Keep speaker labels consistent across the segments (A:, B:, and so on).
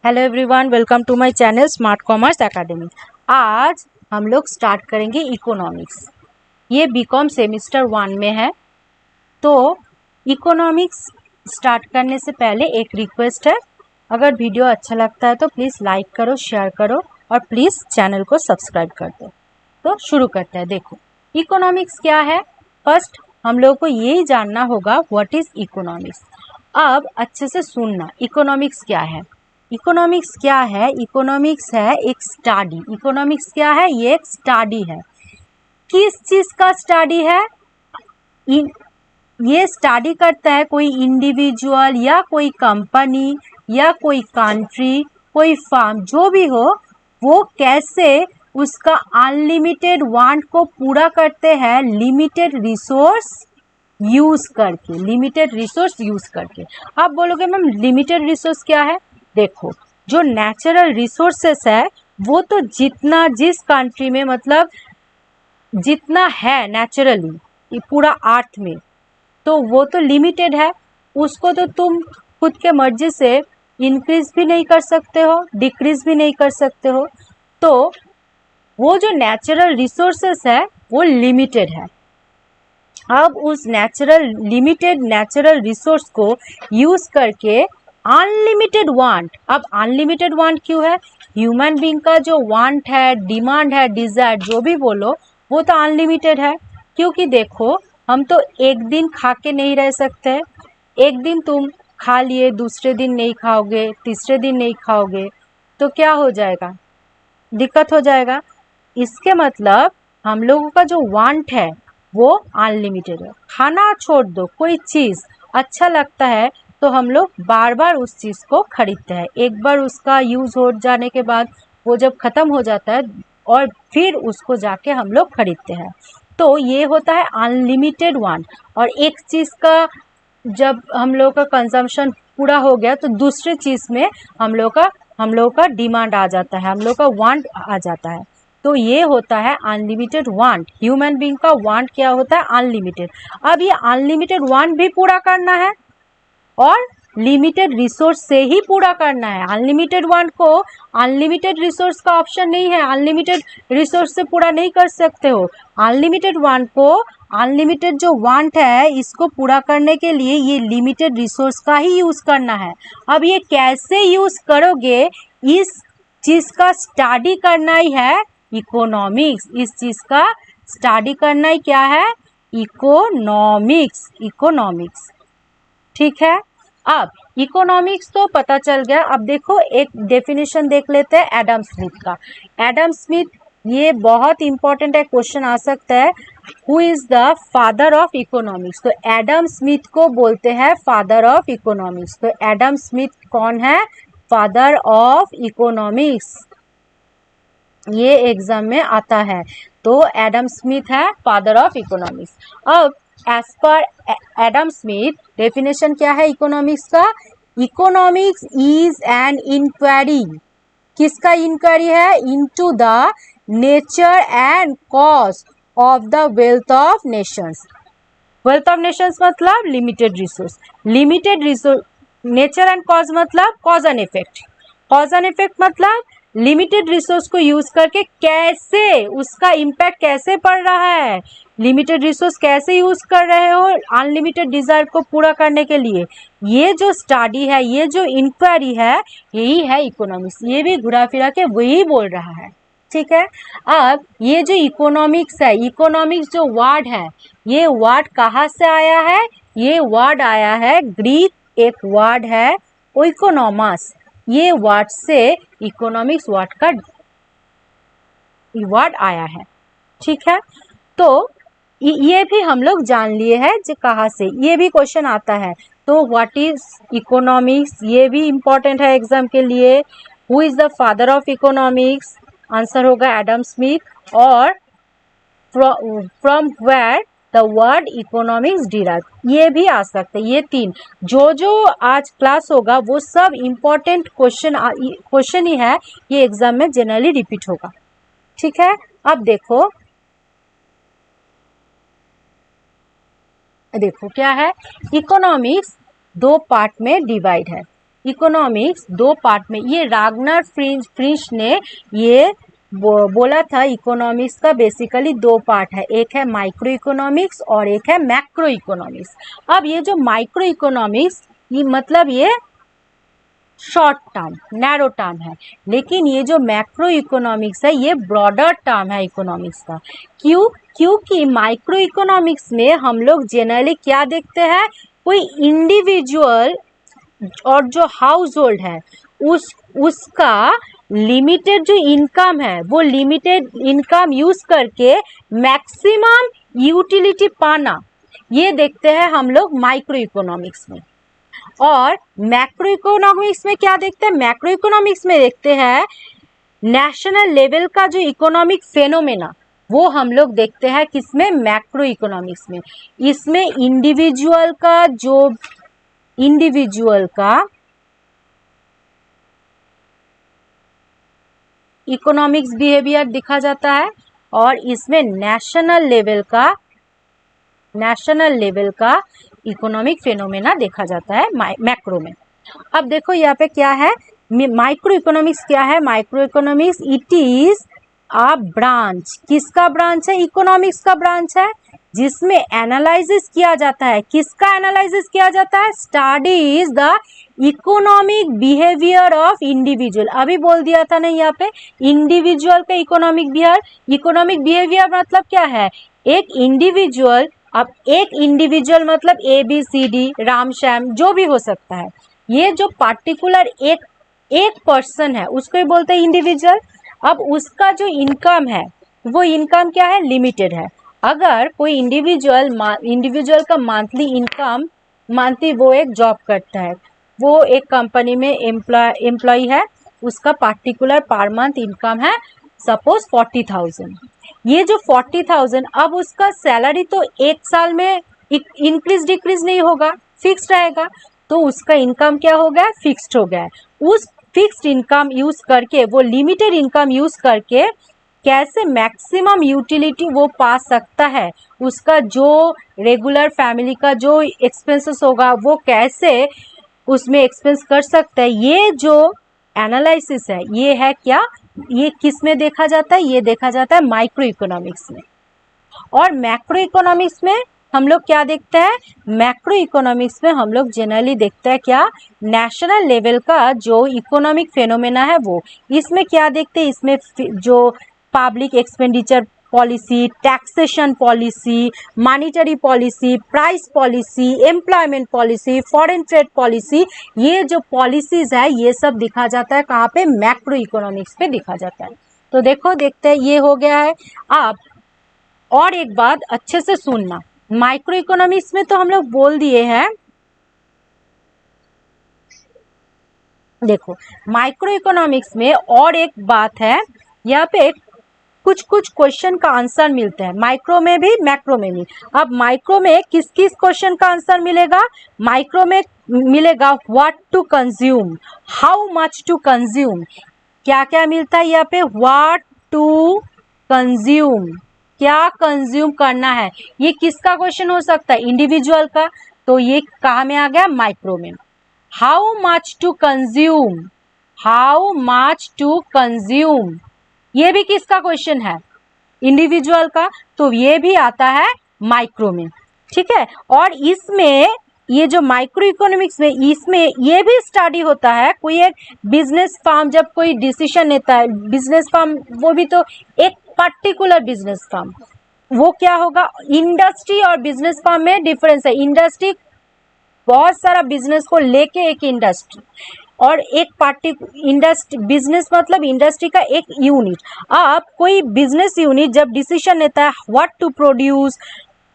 A: Hello everyone, welcome to my channel smart commerce academy. आज हम लोग स्टार्ट करेंगे इकोनॉमिक्स। ये बीकॉम सेमेस्टर 1 में है। तो इकोनॉमिक्स स्टार्ट करने से पहले एक रिक्वेस्ट है, अगर वीडियो अच्छा लगता है तो प्लीज़ लाइक करो, शेयर करो और प्लीज़ चैनल को सब्सक्राइब कर दो। तो शुरू करते हैं। देखो इकोनॉमिक्स क्या है। फर्स्ट हम लोग को यही जानना होगा व्हाट इज़ इकोनॉमिक्स। अब अच्छे से सुनना, इकोनॉमिक्स क्या है। इकोनॉमिक्स क्या है? इकोनॉमिक्स है एक स्टडी। इकोनॉमिक्स क्या है? ये एक स्टडी है। किस चीज़ का स्टडी है? ये स्टडी करता है कोई इंडिविजुअल या कोई कंपनी या कोई कंट्री, कोई फार्म, जो भी हो, वो कैसे उसका अनलिमिटेड वांट को पूरा करते हैं लिमिटेड रिसोर्स यूज करके। लिमिटेड रिसोर्स यूज करके। आप बोलोगे मैम लिमिटेड रिसोर्स क्या है? देखो, जो नेचुरल रिसोर्सेस है वो तो जितना जिस कंट्री में, मतलब जितना है नेचुरली पूरा अर्थ में, तो वो तो लिमिटेड है। उसको तो तुम खुद के मर्जी से इंक्रीज भी नहीं कर सकते हो, डिक्रीज भी नहीं कर सकते हो। तो वो जो नेचुरल रिसोर्सेस है वो लिमिटेड है। अब उस लिमिटेड नेचुरल रिसोर्स को यूज करके अनलिमिटेड वांट। अब अनलिमिटेड वांट क्यों है? ह्यूमन बीइंग का जो वांट है, डिमांड है, डिजायर, जो भी बोलो, वो तो अनलिमिटेड है। क्योंकि देखो, हम तो एक दिन खा के नहीं रह सकते। एक दिन तुम खा लिए, दूसरे दिन नहीं खाओगे, तीसरे दिन नहीं खाओगे, तो क्या हो जाएगा? दिक्कत हो जाएगा। इसके मतलब हम लोगों का जो वांट है वो अनलिमिटेड है। खाना छोड़ दो, कोई चीज़ अच्छा लगता है तो हम लोग बार बार उस चीज़ को खरीदते हैं। एक बार उसका यूज़ हो जाने के बाद वो जब ख़त्म हो जाता है और फिर उसको जाके हम लोग खरीदते हैं। तो ये होता है अनलिमिटेड वांट। और एक चीज़ का जब हम लोग का कंजम्पशन पूरा हो गया तो दूसरे चीज़ में हम लोग का डिमांड आ जाता है, हम लोग का वांट आ जाता है। तो ये होता है अनलिमिटेड वांट। ह्यूमन बीइंग का वांट क्या होता है? अनलिमिटेड। अब ये अनलिमिटेड वांट भी पूरा करना है और लिमिटेड रिसोर्स से ही पूरा करना है। अनलिमिटेड वांट को अनलिमिटेड रिसोर्स का ऑप्शन नहीं है, अनलिमिटेड रिसोर्स से पूरा नहीं कर सकते हो। अनलिमिटेड वांट को, अनलिमिटेड जो वांट है, इसको पूरा करने के लिए ये लिमिटेड रिसोर्स का ही यूज करना है। अब ये कैसे यूज करोगे, इस चीज का स्टडी करना ही है इकोनॉमिक्स। इस चीज का स्टडी करना ही क्या है? इकोनॉमिक्स। इकोनॉमिक्स, ठीक है। अब इकोनॉमिक्स तो पता चल गया। अब देखो एक डेफिनेशन देख लेते हैं एडम स्मिथ का। एडम स्मिथ, ये बहुत इंपॉर्टेंट है, क्वेश्चन आ सकता है। Who is the father of economics? तो एडम स्मिथ को बोलते हैं फादर ऑफ इकोनॉमिक्स। तो एडम स्मिथ कौन है? Father of economics. ये एग्जाम में आता है। तो एडम स्मिथ है फादर ऑफ इकोनॉमिक्स। अब as per Adam Smith definition क्या है इकोनॉमिक्स का? Economics is an inquiry. किसका इंक्वायरी है? Into the nature and cause of the wealth of nations. Wealth of nations मतलब limited resource. Limited resource, nature and cause मतलब cause and effect. Cause and effect मतलब limited resource को use करके कैसे उसका impact कैसे पड़ रहा है, लिमिटेड रिसोर्स कैसे यूज कर रहे हो अनलिमिटेड डिजायर को पूरा करने के लिए। ये जो स्टडी है, ये जो इंक्वायरी है, यही है इकोनॉमिक्स। ये भी घुरा फिरा के वही बोल रहा है, ठीक है। अब ये जो इकोनॉमिक्स है, इकोनॉमिक्स जो वर्ड है, ये वर्ड कहाँ से आया है? ये वर्ड आया है ग्रीक, एक वर्ड है ओइकोनॉमस। ये वर्ड से इकोनॉमिक्स वर्ड का वर्ड आया है, ठीक है। तो ये भी हम लोग जान लिए हैं जो कहाँ से, ये भी क्वेश्चन आता है। तो व्हाट इज इकोनॉमिक्स, ये भी इम्पोर्टेंट है एग्जाम के लिए। Who is the father of economics? Answer होगा एडम स्मिथ। और from where the word economics derive, ये भी आ सकते हैं। ये तीन जो आज क्लास होगा वो सब इम्पोर्टेंट क्वेश्चन ही है, ये एग्जाम में जनरली रिपीट होगा, ठीक है। अब देखो क्या है। इकोनॉमिक्स दो पार्ट में डिवाइड है। इकोनॉमिक्स दो पार्ट में, ये रागनर फ्रिश ने ये बोला था इकोनॉमिक्स का बेसिकली दो पार्ट है, एक है माइक्रो इकोनॉमिक्स और एक है मैक्रो इकोनॉमिक्स। अब ये जो माइक्रो इकोनॉमिक्स ये मतलब ये शॉर्ट टर्म नैरो टर्म है, लेकिन ये जो मैक्रो इकोनॉमिक्स है ये ब्रॉडर टर्म है इकोनॉमिक्स का। क्यों? क्योंकि माइक्रो इकोनॉमिक्स में हम लोग जनरली क्या देखते हैं, कोई इंडिविजुअल और जो हाउस होल्ड है उसका लिमिटेड जो इनकम है वो लिमिटेड इनकम यूज करके मैक्सिमम यूटिलिटी पाना, ये देखते हैं हम लोग माइक्रो इकोनॉमिक्स में। और मैक्रो इकोनॉमिक्स में क्या देखते हैं, मैक्रो इकोनॉमिक्स में देखते हैं नेशनल लेवल का जो इकोनॉमिक फेनोमेना वो हम लोग देखते हैं किसमें, मैक्रो इकोनॉमिक्स में। इसमें इंडिविजुअल का इकोनॉमिक्स बिहेवियर दिखा जाता है और इसमें नेशनल लेवल का इकोनॉमिक फेनोमेना देखा जाता है मैक्रो में। अब देखो यहाँ पे क्या है, माइक्रो इकोनॉमिक्स क्या है, micro economics it is a branch, किसका ब्रांच है, इकोनॉमिक्स का ब्रांच है, जिसमें एनालिसिस किया जाता है, किसका एनालिसिस किया जाता है, studies the economic behaviour of individual. अभी बोल दिया था ना यहाँ पे इंडिविजुअल का इकोनॉमिक बिहेवियर मतलब क्या है, एक इंडिविजुअल, अब एक इंडिविजुअल मतलब ABCD राम श्याम जो भी हो सकता है, ये जो पार्टिकुलर एक पर्सन है उसको ही बोलते हैं इंडिविजुअल। अब उसका जो इनकम है वो इनकम क्या है, लिमिटेड है। अगर कोई इंडिविजुअल का मंथली वो एक जॉब करता है, वो एक कंपनी में एम्प्लॉय है, उसका पार्टिकुलर पर मंथ इनकम है सपोज 40,000। ये जो 40,000 अब उसका सैलरी तो एक साल में इंक्रीज डिक्रीज नहीं होगा, फिक्स्ड रहेगा, तो उसका इनकम क्या हो गया, फिक्स्ड हो गया। उस फिक्स्ड इनकम यूज करके, वो लिमिटेड इनकम यूज करके कैसे मैक्सिमम यूटिलिटी वो पा सकता है, उसका जो रेगुलर फैमिली का जो एक्सपेंसेस होगा वो कैसे उसमें एक्सपेंस कर सकता है, ये जो एनालिसिस है ये है क्या, ये किस में देखा जाता है, ये देखा जाता है माइक्रो इकोनॉमिक्स में। और मैक्रो इकोनॉमिक्स में हम लोग क्या देखते हैं, मैक्रो इकोनॉमिक्स में हम लोग जनरली देखते हैं क्या, नेशनल लेवल का जो इकोनॉमिक फेनोमेना है वो। इसमें क्या देखते हैं, इसमें जो public expenditure policy, taxation policy, monetary policy, price policy, employment policy, foreign trade policy, ये जो पॉलिसीज है ये सब दिखा जाता है कहाँ पे, मैक्रो इकोनॉमिक्स पे दिखा जाता है। तो देखो देखते हैं, ये हो गया है। आप और एक बात अच्छे से सुनना, माइक्रो इकोनॉमिक्स में तो हम लोग बोल दिए हैं, देखो माइक्रो इकोनॉमिक्स में और एक बात है, यहाँ पे कुछ क्वेश्चन का आंसर मिलता है, माइक्रो में भी मैक्रो में भी। अब माइक्रो में किस किस क्वेश्चन का आंसर मिलेगा, माइक्रो में मिलेगा what to consume, how much to consume, क्या क्या मिलता है यहाँ पे, व्हाट टू कंज्यूम, क्या कंज्यूम करना है, ये किसका क्वेश्चन हो सकता है, इंडिविजुअल का, तो ये कहाँ में आ गया, माइक्रो में। How much to consume, how much to consume, ये भी किसका क्वेश्चन है, इंडिविजुअल का, तो ये भी आता है माइक्रो में, ठीक है। और इसमें ये जो माइक्रो इकोनॉमिक्स में इसमें ये भी स्टडी होता है, कोई एक बिजनेस फर्म जब कोई डिसीजन लेता है, बिजनेस फर्म वो भी तो एक पर्टिकुलर बिजनेस फर्म, वो क्या होगा, इंडस्ट्री और बिजनेस फर्म में डिफरेंस है। इंडस्ट्री बहुत सारा बिजनेस को लेके एक इंडस्ट्री, और एक पार्टी इंडस्ट्री, बिजनेस मतलब इंडस्ट्री का एक यूनिट। अब कोई बिजनेस यूनिट जब डिसीजन लेता है what to produce,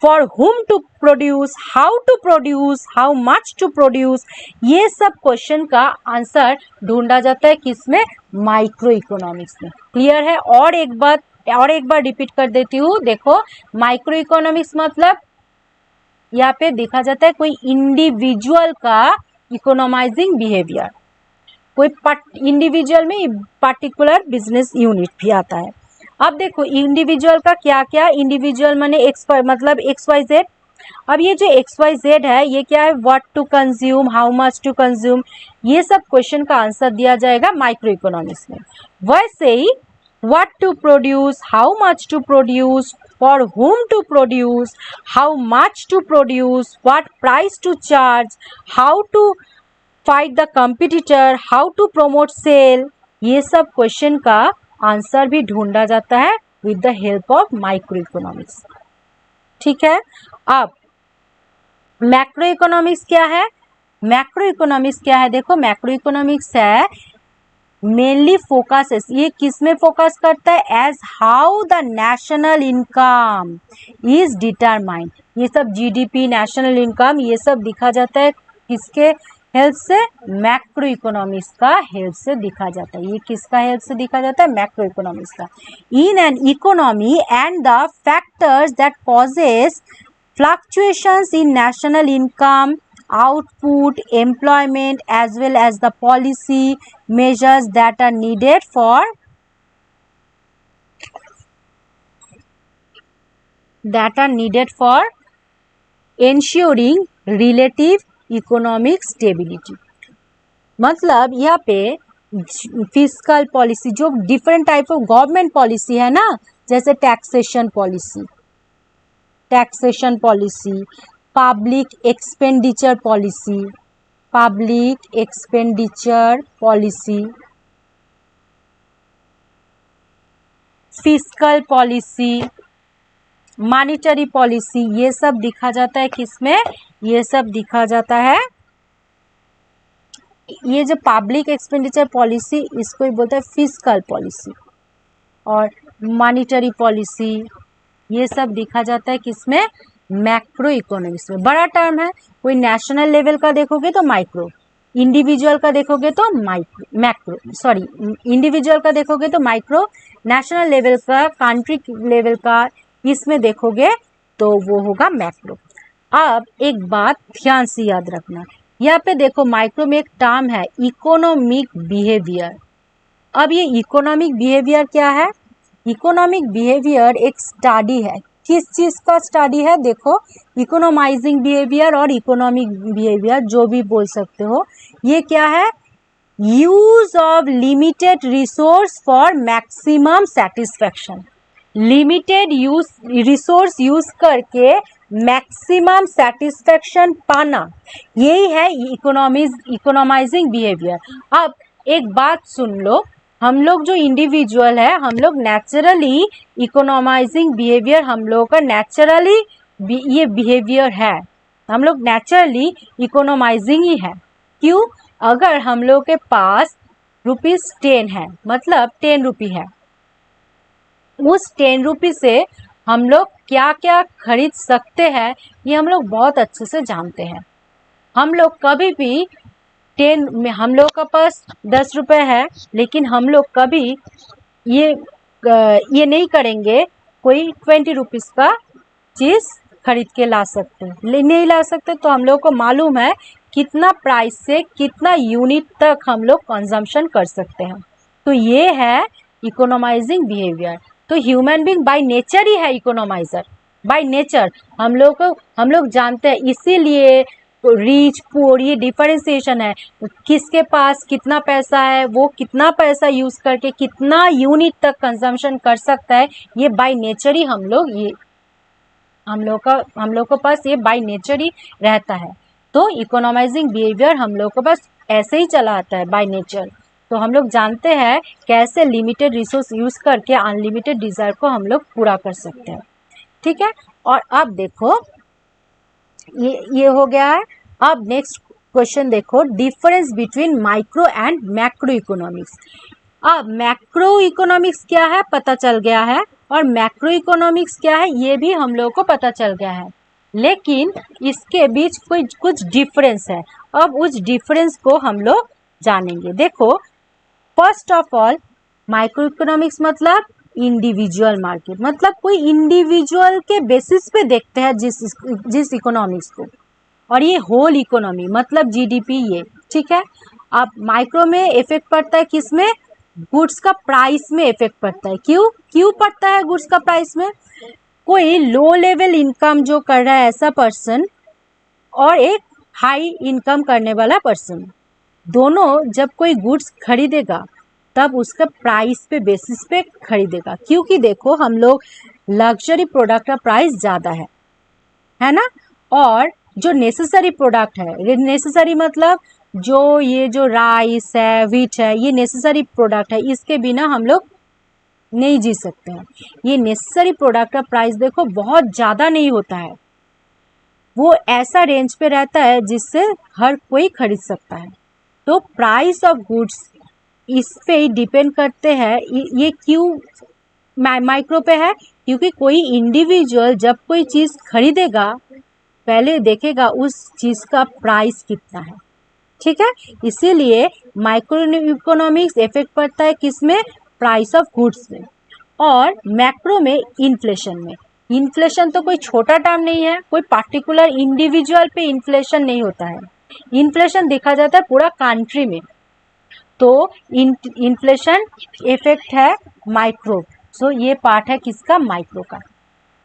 A: for whom to produce, how to produce, how much to produce, ये सब क्वेश्चन का आंसर ढूंढा जाता है किसमें, माइक्रो इकोनॉमिक्स में। क्लियर है। और एक बार रिपीट कर देती हूँ, देखो माइक्रो इकोनॉमिक्स मतलब यहाँ पे देखा जाता है कोई इंडिविजुअल का इकोनॉमाइजिंग बिहेवियर, कोई इंडिविजुअल में पार्टिकुलर बिजनेस यूनिट भी आता है। अब देखो इंडिविजुअल का क्या क्या, इंडिविजुअल माने मतलब XYZ, अब ये जो XYZ है ये क्या है, what to consume, how much to consume, ये सब क्वेश्चन का आंसर दिया जाएगा माइक्रो इकोनॉमिक्स में। वैसे ही what to produce, how much to produce, for whom to produce, how much to produce, what price to charge, how to fight the competitor, how to promote sale, ये सब question का answer भी ढूंढा जाता है with the help of micro economics. ठीक है, अब मैक्रो इकोनॉमिक्स क्या है? मैक्रो इकोनॉमिक्स क्या है? देखो मैक्रो इकोनॉमिक्स है मेनली फोकस, ये किस में फोकस करता है? As how the national income is determined, ये सब जीडीपी, नेशनल इनकम, ये सब दिखा जाता है किसके हेल्प से? मैक्रो इकोनॉमिक्स का हेल्प से दिखा जाता है। ये किसका हेल्प से दिखा जाता है? मैक्रो इकोनॉमिक्स का। In an economy and the factors that causes fluctuations in national income, output, employment, as well as the policy measures that are needed for ensuring relative economic stability। मतलब यहाँ पे fiscal policy, जो different type of government policy है ना, जैसे taxation policy, public expenditure policy, fiscal policy, monetary policy, ये सब दिखा जाता है किसमें? ये सब दिखा जाता है, ये जो पब्लिक एक्सपेंडिचर पॉलिसी इसको ही बोलते हैं फिस्कल पॉलिसी, और मॉनेटरी पॉलिसी ये सब दिखा जाता है किसमें? मैक्रो इकोनॉमिक्स में। बड़ा टर्म है, कोई नेशनल लेवल का देखोगे तो माइक्रो, इंडिविजुअल का देखोगे तो इंडिविजुअल का देखोगे तो माइक्रो, नेशनल लेवल का, कंट्री लेवल का इसमें देखोगे तो वो होगा मैक्रो। अब एक बात ध्यान से याद रखना, यहाँ पे देखो माइक्रो में एक टर्म है इकोनॉमिक बिहेवियर। अब ये इकोनॉमिक बिहेवियर क्या है? इकोनॉमिक बिहेवियर एक स्टडी है, किस चीज का स्टडी है? देखो इकोनोमाइजिंग बिहेवियर और इकोनॉमिक बिहेवियर जो भी बोल सकते हो, ये क्या है? Use of limited resource for maximum satisfaction, limited resource use करके मैक्सिमम सेटिस्फेक्शन पाना, यही है इकोनोमाइजिंग बिहेवियर। अब एक बात सुन लो, हम लोग जो इंडिविजुअल है, हम लोग नेचुरली इकोनोमाइजिंग बिहेवियर, हम लोगों का नेचुरली ये बिहेवियर है, हम लोग नेचुरली इकोनोमाइजिंग ही है। क्यों? अगर हम लोग के पास ₹10 है, मतलब 10 रुपी है, उस 10 रुपी से हम लोग क्या क्या खरीद सकते हैं ये हम लोग बहुत अच्छे से जानते हैं। हम लोग कभी भी हम लोग का पास 10 रुपए है, लेकिन हम लोग कभी ये नहीं करेंगे कोई 20 रुपीज़ का चीज़ खरीद के ला सकते हैं, नहीं ला सकते। तो हम लोग को मालूम है कितना प्राइस से कितना यूनिट तक हम लोग कंजम्पशन कर सकते हैं। तो ये है इकोनोमाइजिंग बिहेवियर। तो ह्यूमन बीइंग बाय नेचर ही है इकोनोमाइजर, बाय नेचर। हम लोग जानते हैं, इसीलिए रिच पुअर ये डिफरेंशिएशन है, किसके पास कितना पैसा है, वो कितना पैसा यूज करके कितना यूनिट तक कंजम्पशन कर सकता है, ये बाय नेचर ही हम लोग के पास ये बाय नेचर ही रहता है। तो इकोनोमाइजिंग बिहेवियर हम लोग के पास ऐसे ही चला आता है बाय नेचर। तो हम लोग जानते हैं कैसे लिमिटेड रिसोर्स यूज करके अनलिमिटेड डिजायर को हम लोग पूरा कर सकते हैं। ठीक है, और अब देखो ये हो गया है। अब नेक्स्ट क्वेश्चन देखो, difference between micro and macro economics. अब मैक्रो इकोनॉमिक्स क्या है पता चल गया है, और मैक्रो इकोनॉमिक्स क्या है ये भी हम लोग को पता चल गया है, लेकिन इसके बीच कुछ डिफरेंस है। अब उस डिफरेंस को हम लोग जानेंगे। देखो first of all micro economics मतलब इंडिविजुअल मार्केट, मतलब कोई इंडिविजुअल के बेसिस पे देखते हैं जिस इकोनॉमिक्स को, और ये होल इकोनॉमी मतलब जीडीपी ये। ठीक है, अब माइक्रो में इफेक्ट पड़ता है किसमें? गुड्स का प्राइस में इफेक्ट पड़ता है। क्यों पड़ता है गुड्स का प्राइस में? कोई लो लेवल इनकम जो कर रहा है ऐसा पर्सन और एक हाई इनकम करने वाला पर्सन, दोनों जब कोई गुड्स खरीदेगा तब उसका प्राइस पे बेसिस पे खरीदेगा, क्योंकि देखो हम लोग लग्जरी प्रोडक्ट का प्राइस ज़्यादा है ना, और जो नेसेसरी प्रोडक्ट है, नेसेसरी मतलब जो ये जो राइस है, व्हीट है, ये नेसेसरी प्रोडक्ट है, इसके बिना हम लोग नहीं जी सकते हैं। ये नेसेसरी प्रोडक्ट का प्राइस देखो बहुत ज़्यादा नहीं होता है, वो ऐसा रेंज पे रहता है जिससे हर कोई खरीद सकता है। तो प्राइस ऑफ गुड्स इस पे ही डिपेंड करते हैं। ये क्यों माइक्रो पे है? क्योंकि कोई इंडिविजुअल जब कोई चीज़ खरीदेगा पहले देखेगा उस चीज़ का प्राइस कितना है, ठीक है। इसीलिए माइक्रो इकोनॉमिक्स इफेक्ट पड़ता है किसमें? प्राइस ऑफ गुड्स में। और मैक्रो में इन्फ्लेशन में। इन्फ्लेशन तो कोई छोटा टर्म नहीं है, कोई पार्टिकुलर इंडिविजुअल पे इन्फ्लेशन नहीं होता है, इन्फ्लेशन देखा जाता है पूरा कंट्री में। तो इन्फ्लेशन इफेक्ट है माइक्रो, सो ये पार्ट है किसका? माइक्रो का,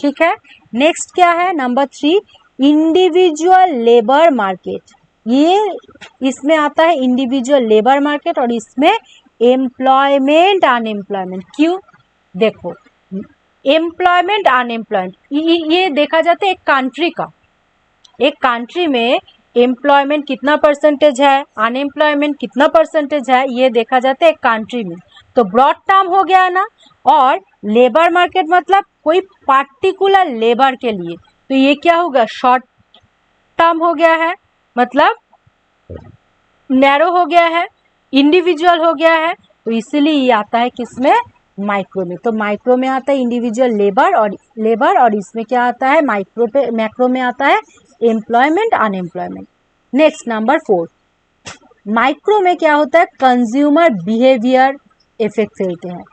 A: ठीक है। नेक्स्ट क्या है? Number 3, individual labour market. ये इसमें आता है इंडिविजुअल लेबर मार्केट और इसमें एम्प्लॉयमेंट अनएम्प्लॉयमेंट। क्यों? देखो एम्प्लॉयमेंट अनएम्प्लॉयमेंट ये देखा जाता है एक कंट्री का, एक कंट्री में एम्प्लॉयमेंट कितना परसेंटेज है, अनएम्प्लॉयमेंट कितना परसेंटेज है, ये देखा जाता है एक कंट्री में। तो ब्रॉड टर्म हो गया ना। और लेबर मार्केट मतलब कोई पार्टिकुलर लेबर के लिए, तो ये क्या होगा? शॉर्ट टर्म हो गया है, मतलब नैरो हो गया है, इंडिविजुअल हो गया है, तो इसीलिए ये आता है किसमें? माइक्रो में। तो माइक्रो में आता है इंडिविजुअल लेबर और इसमें क्या आता है? मैक्रो में आता है employment unemployment. Next number 4, micro में क्या होता है? कंज्यूमर बिहेवियर इफेक्ट फैलते हैं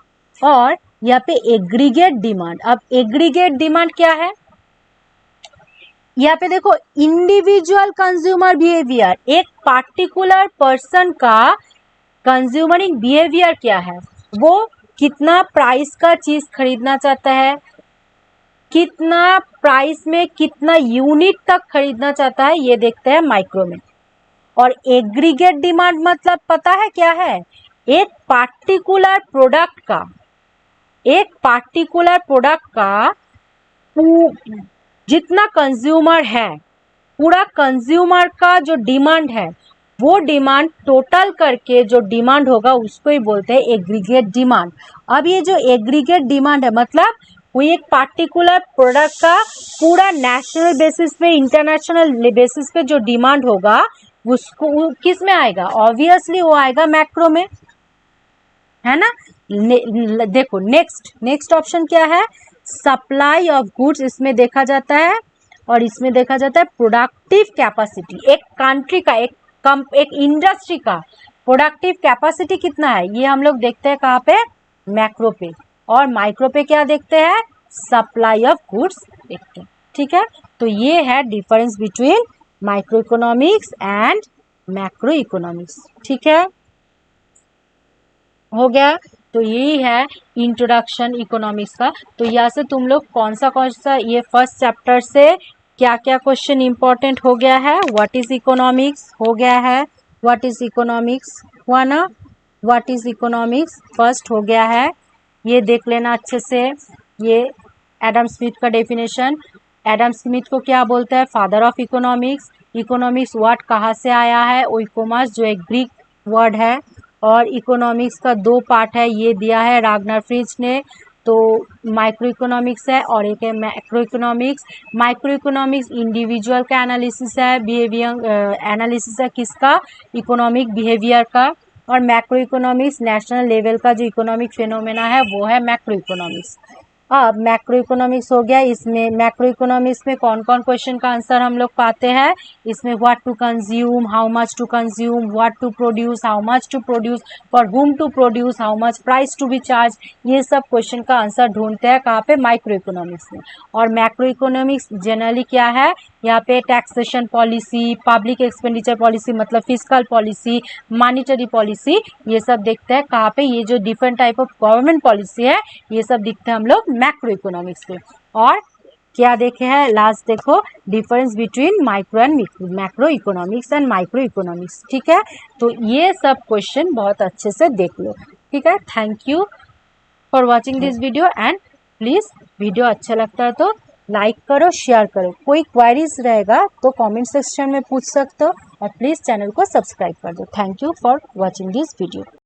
A: और यहाँ पे एग्रीगेट डिमांड। अब एग्रीगेट डिमांड क्या है? यहाँ पे देखो इंडिविजुअल कंज्यूमर बिहेवियर, एक पार्टिकुलर पर्सन का कंज्यूमरिंग बिहेवियर क्या है, वो कितना प्राइस का चीज खरीदना चाहता है, कितना प्राइस में कितना यूनिट तक खरीदना चाहता है, ये देखते हैं माइक्रो में। और एग्रीगेट डिमांड मतलब पता है क्या है? एक पार्टिकुलर प्रोडक्ट का जितना कंज्यूमर है, पूरा कंज्यूमर का जो डिमांड है, वो डिमांड टोटल करके जो डिमांड होगा उसको ही बोलते हैं एग्रीगेट डिमांड। अब ये जो एग्रीगेट डिमांड है मतलब कोई एक पार्टिकुलर प्रोडक्ट का पूरा नेशनल बेसिस पे, इंटरनेशनल बेसिस पे जो डिमांड होगा उसको किस में आएगा? ऑब्वियसली वो आएगा मैक्रो में, है ना। देखो नेक्स्ट ऑप्शन क्या है? सप्लाई ऑफ गुड्स इसमें देखा जाता है और इसमें देखा जाता है प्रोडक्टिव कैपेसिटी। एक कंट्री का, एक इंडस्ट्री का प्रोडक्टिव कैपेसिटी कितना है, ये हम लोग देखते हैं कहाँ पे? मैक्रो पे। और माइक्रो पे क्या देखते हैं? सप्लाई ऑफ गुड्स देखते हैं, ठीक है। तो ये है difference between micro economics and macro economics, ठीक है, हो गया। तो यही है इंट्रोडक्शन इकोनॉमिक्स का। तो यहाँ से तुम लोग कौन सा ये फर्स्ट चैप्टर से क्या क्या क्वेश्चन इंपॉर्टेंट हो गया है? व्हाट इज इकोनॉमिक्स हो गया है, व्हाट इज इकोनॉमिक्स हुआ ना, व्हाट इज इकोनॉमिक्स फर्स्ट हो गया है, ये देख लेना अच्छे से। ये एडम स्मिथ का डेफिनेशन, एडम स्मिथ को क्या बोलते हैं? Father of economics. Economics word कहाँ से आया है? ओइकोमस, जो एक ग्रीक वर्ड है। और इकोनॉमिक्स का 2 पार्ट है, ये दिया है रागनर फ्रिज ने। तो माइक्रो इकोनॉमिक्स है और एक है macro economics. Micro economics individual का एनालिसिस है, बिहेवियर एनालिसिस है किसका? इकोनॉमिक बिहेवियर का। और मैक्रो इकोनॉमिक्स नेशनल लेवल का जो इकोनॉमिक फिनोमेना है वो है मैक्रो इकोनॉमिक्स। अब मैक्रो इकोनॉमिक्स हो गया। इसमें मैक्रो इकोनॉमिक्स में कौन कौन क्वेश्चन का आंसर हम लोग पाते हैं? इसमें what to consume, how much to consume, what to produce, how much to produce, for whom to produce, how much price to be charge, ये सब क्वेश्चन का आंसर ढूंढते हैं कहाँ पे? माइक्रो इकोनॉमिक्स में। और मैक्रो इकोनॉमिक्स जनरली क्या है? यहाँ पे taxation policy, public expenditure policy मतलब फिस्कल पॉलिसी, मॉनिटरी पॉलिसी, ये सब देखते हैं कहाँ पे? ये जो different type of government policy है ये सब दिखते हैं हम लोग मैक्रो इकोनॉमिक्स पे। और क्या देखे हैं लास्ट देखो, difference between micro and macro economics and micro economics. ठीक है, तो ये सब क्वेश्चन बहुत अच्छे से देख लो। ठीक है, thank you for watching this video and please video अच्छा लगता है तो लाइक करो, शेयर करो। कोई क्वेरीज रहेगा तो कमेंट सेक्शन में पूछ सकते हो और प्लीज़ चैनल को सब्सक्राइब कर दो। Thank you for watching this video.